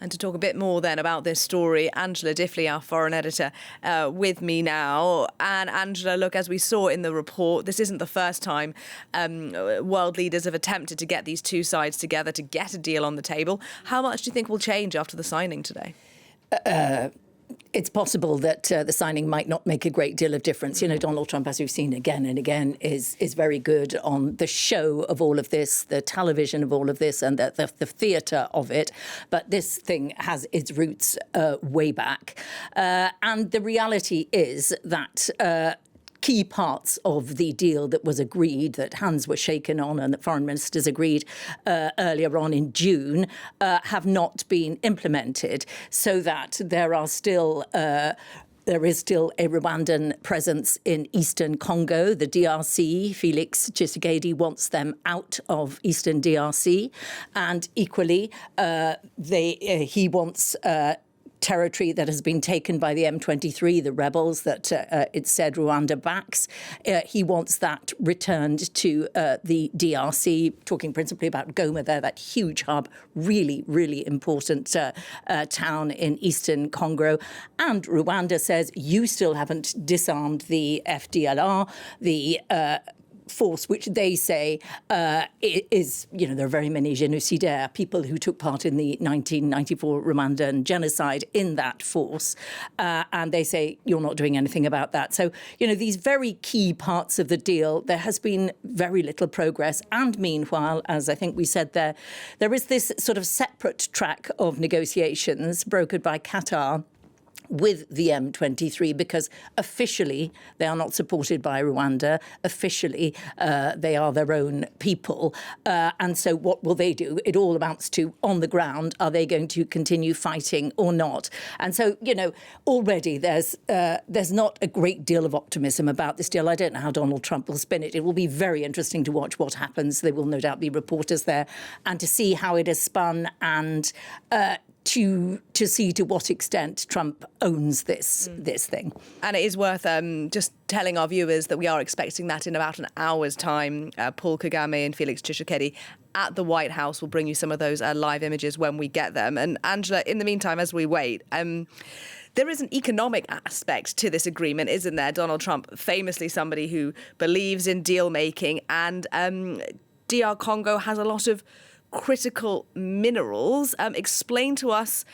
And to talk a bit more then about this story, Angela Diffley, our foreign editor, with me now. And Angela, look, as we saw in the report, this isn't the first time world leaders have attempted to get these two sides together to get a deal on the table. How much do you think will change after the signing today? It's possible that the signing might not make a great deal of difference. You know, Donald Trump, as we've seen again and again, is very good on the show of all of this, the television of all of this, and the theatre of it. But this thing has its roots way back. And the reality is that key parts of the deal that was agreed, that hands were shaken on and that foreign ministers agreed earlier on in June, have not been implemented, so that there is still a Rwandan presence in eastern Congo. The DRC, Felix Tshisekedi wants them out of eastern DRC. And equally, he wants territory that has been taken by the M23, the rebels that it said Rwanda backs. He wants that returned to the DRC, talking principally about Goma there, that huge hub, really, really important town in eastern Congo. And Rwanda says, you still haven't disarmed the FDLR, the force, which they say is, you know, there are very many génocidaires, people who took part in the 1994 Rwandan genocide in that force. And they say, you're not doing anything about that. So, you know, these very key parts of the deal, there has been very little progress. And meanwhile, as I think we said there is this sort of separate track of negotiations brokered by Qatar with the M23, because officially they are not supported by Rwanda. Officially, they are their own people. And so what will they do? It all amounts to, on the ground, are they going to continue fighting or not? And so, you know, already there's not a great deal of optimism about this deal. I don't know how Donald Trump will spin it. It will be very interesting to watch what happens. There will no doubt be reporters there, and to see how it is spun, and to see to what extent Trump owns this thing. And it is worth just telling our viewers that we are expecting that in about an hour's time. Paul Kagame and Felix Tshisekedi at the White House will bring you some of those live images when we get them. And Angela, in the meantime, as we wait, there is an economic aspect to this agreement, isn't there? Donald Trump, famously somebody who believes in deal making, and DR Congo has a lot of critical minerals. Explain to us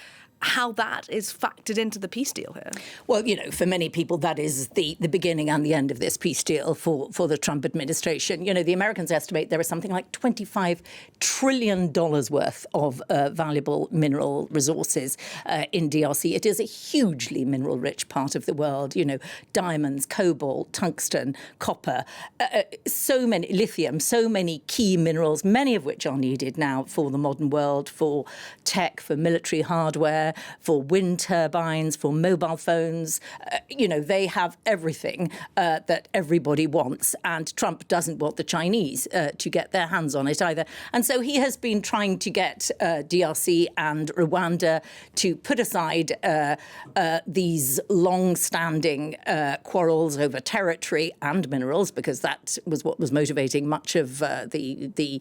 how that is factored into the peace deal here. Well, you know, for many people, that is the beginning and the end of this peace deal for the Trump administration. You know, the Americans estimate there is something like $25 trillion worth of valuable mineral resources in DRC. It is a hugely mineral-rich part of the world. You know, diamonds, cobalt, tungsten, copper, so many, lithium, so many key minerals, many of which are needed now for the modern world, for tech, for military hardware, for wind turbines, for mobile phones. You know, they have everything that everybody wants. And Trump doesn't want the Chinese to get their hands on it either. And so he has been trying to get DRC and Rwanda to put aside these long-standing quarrels over territory and minerals, because that was what was motivating much of the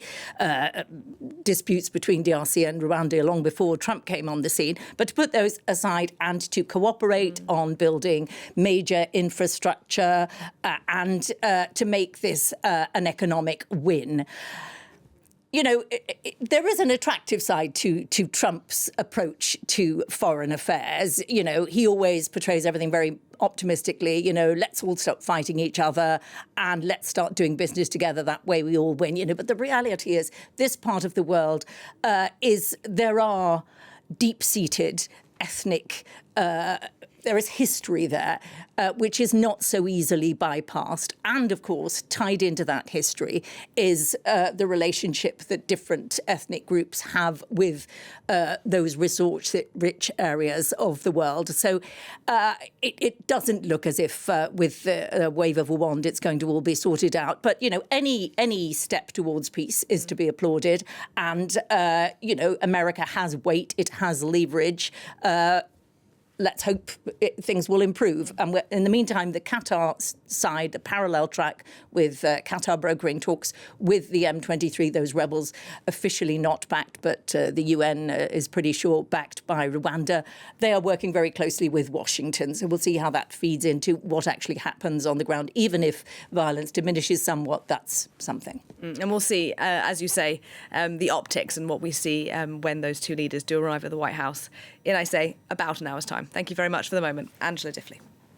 disputes between DRC and Rwanda long before Trump came on the scene. But to put those aside and to cooperate on building major infrastructure and to make this an economic win. You know, there is an attractive side to Trump's approach to foreign affairs. You know, he always portrays everything very optimistically. You know, let's all stop fighting each other and let's start doing business together. That way we all win. You know, but the reality is this part of the world there are deep-seated ethnic there is history there, which is not so easily bypassed. And, of course, tied into that history is the relationship that different ethnic groups have with those resource-rich areas of the world. So it doesn't look as if with a wave of a wand it's going to all be sorted out. But, you know, any step towards peace is to be applauded. And, you know, America has weight. It has leverage. let's hope things will improve. And in the meantime, the Qatar side, a parallel track with Qatar brokering talks with the M23, those rebels officially not backed, but the UN is pretty sure backed by Rwanda. They are working very closely with Washington. So we'll see how that feeds into what actually happens on the ground. Even if violence diminishes somewhat, that's something. And we'll see, as you say, the optics and what we see when those two leaders do arrive at the White House in, I say, about an hour's time. Thank you very much for the moment. Angela Diffley.